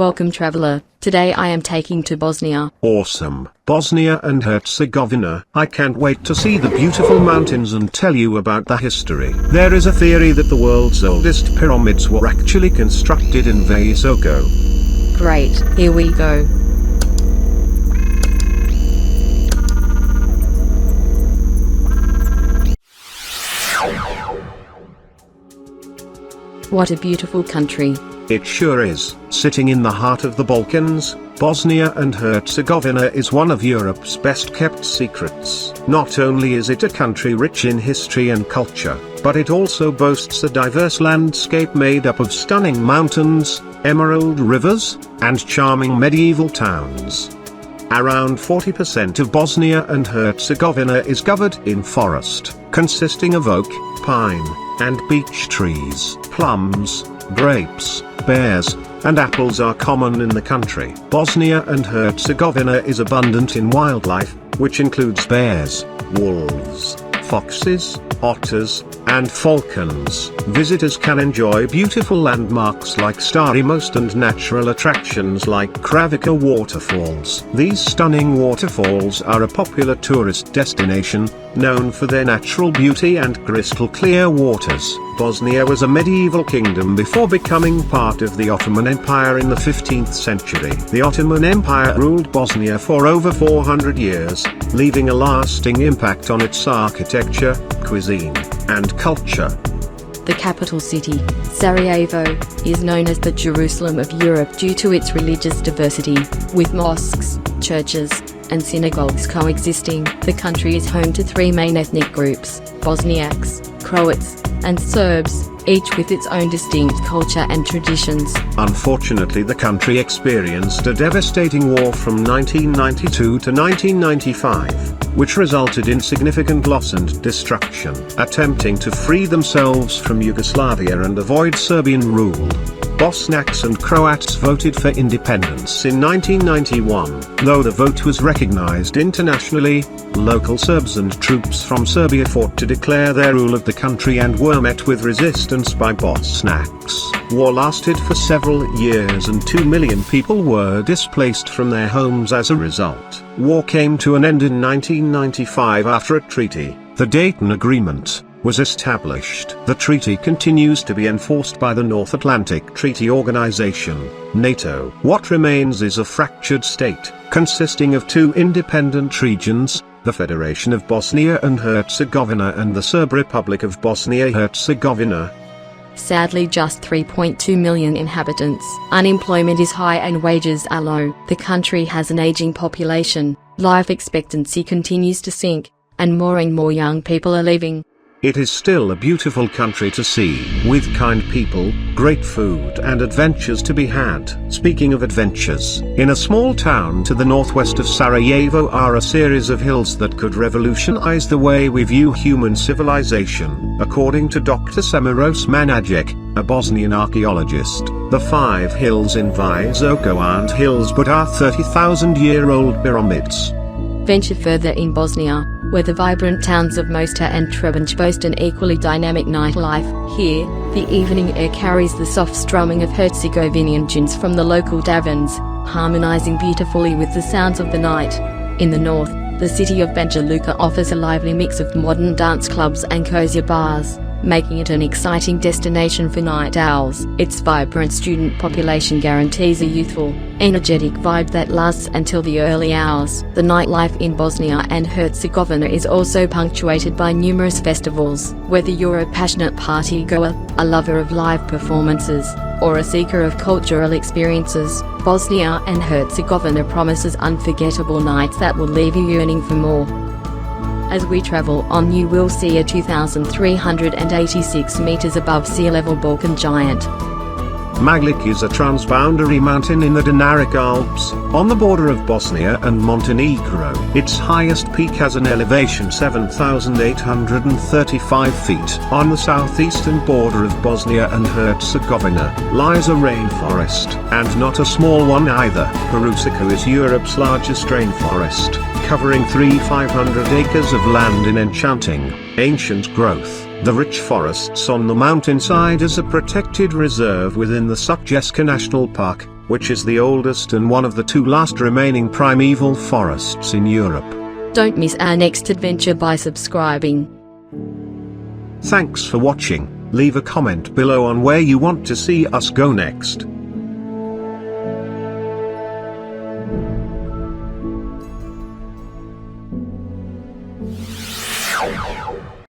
Welcome traveler, today I am taking to Bosnia. Awesome, Bosnia and Herzegovina. I can't wait to see the beautiful mountains and tell you about the history. There is a theory that the world's oldest pyramids were actually constructed in Vasogo. Great, here we go. What a beautiful country. It sure is. Sitting in the heart of the Balkans, Bosnia and Herzegovina is one of Europe's best kept secrets. Not only is it a country rich in history and culture, but it also boasts a diverse landscape made up of stunning mountains, emerald rivers, and charming medieval towns. Around 40% of Bosnia and Herzegovina is covered in forest, consisting of oak, pine, and beech trees. Plums, grapes, pears, and apples are common in the country. Bosnia and Herzegovina is abundant in wildlife, which includes bears, wolves, foxes, otters, and falcons. Visitors can enjoy beautiful landmarks like Stari Most and natural attractions like Kravica waterfalls. These stunning waterfalls are a popular tourist destination, known for their natural beauty and crystal clear waters. Bosnia was a medieval kingdom before becoming part of the Ottoman Empire in the 15th century. The Ottoman Empire ruled Bosnia for over 400 years, leaving a lasting impact on its architecture, cuisine, and culture. The capital city, Sarajevo, is known as the Jerusalem of Europe due to its religious diversity, with mosques, churches, and synagogues coexisting. The country is home to three main ethnic groups: Bosniaks, Croats, and Serbs, each with its own distinct culture and traditions. Unfortunately, the country experienced a devastating war from 1992 to 1995, which resulted in significant loss and destruction. Attempting to free themselves from Yugoslavia and avoid Serbian rule, Bosniaks and Croats voted for independence in 1991. Though the vote was recognized internationally, local Serbs and troops from Serbia fought to declare their rule of the country and were met with resistance by Bosniaks. War lasted for several years and 2 million people were displaced from their homes as a result. War came to an end in 1995 after a treaty, the Dayton Agreement, was established. The treaty continues to be enforced by the North Atlantic Treaty Organization, NATO. What remains is a fractured state, consisting of two independent regions, the Federation of Bosnia and Herzegovina and the Serb Republic of Bosnia-Herzegovina. Sadly, just 3.2 million inhabitants. Unemployment is high and wages are low. The country has an aging population, life expectancy continues to sink, and more young people are leaving. It is still a beautiful country to see, with kind people, great food and adventures to be had. Speaking of adventures, in a small town to the northwest of Sarajevo are a series of hills that could revolutionize the way we view human civilization. According to Dr. Semiros Manajic, a Bosnian archaeologist, the 5 hills in Vasogo aren't hills but are 30,000-year-old pyramids. Venture further in Bosnia, where the vibrant towns of Mostar and Trebinje boast an equally dynamic nightlife. Here, the evening air carries the soft strumming of Herzegovinian tunes from the local taverns, harmonizing beautifully with the sounds of the night. In the north, the city of Banja Luka offers a lively mix of modern dance clubs and cozy bars, making it an exciting destination for night owls. Its vibrant student population guarantees a youthful, energetic vibe that lasts until the early hours. The nightlife in Bosnia and Herzegovina is also punctuated by numerous festivals. Whether you're a passionate partygoer, a lover of live performances, or a seeker of cultural experiences, Bosnia and Herzegovina promises unforgettable nights that will leave you yearning for more. As we travel on, you will see a 2,386 meters above sea level Balkan giant. Maglik is a transboundary mountain in the Dinaric Alps, on the border of Bosnia and Montenegro. Its highest peak has an elevation 7,835 feet. On the southeastern border of Bosnia and Herzegovina, lies a rainforest, and not a small one either. Perusica is Europe's largest rainforest, covering 3,500 acres of land in enchanting, ancient growth. The rich forests on the mountainside is a protected reserve within the Sutjeska National Park, which is the oldest and one of the two last remaining primeval forests in Europe. Don't miss our next adventure by subscribing. Thanks for watching. Leave a comment below on where you want to see us go next.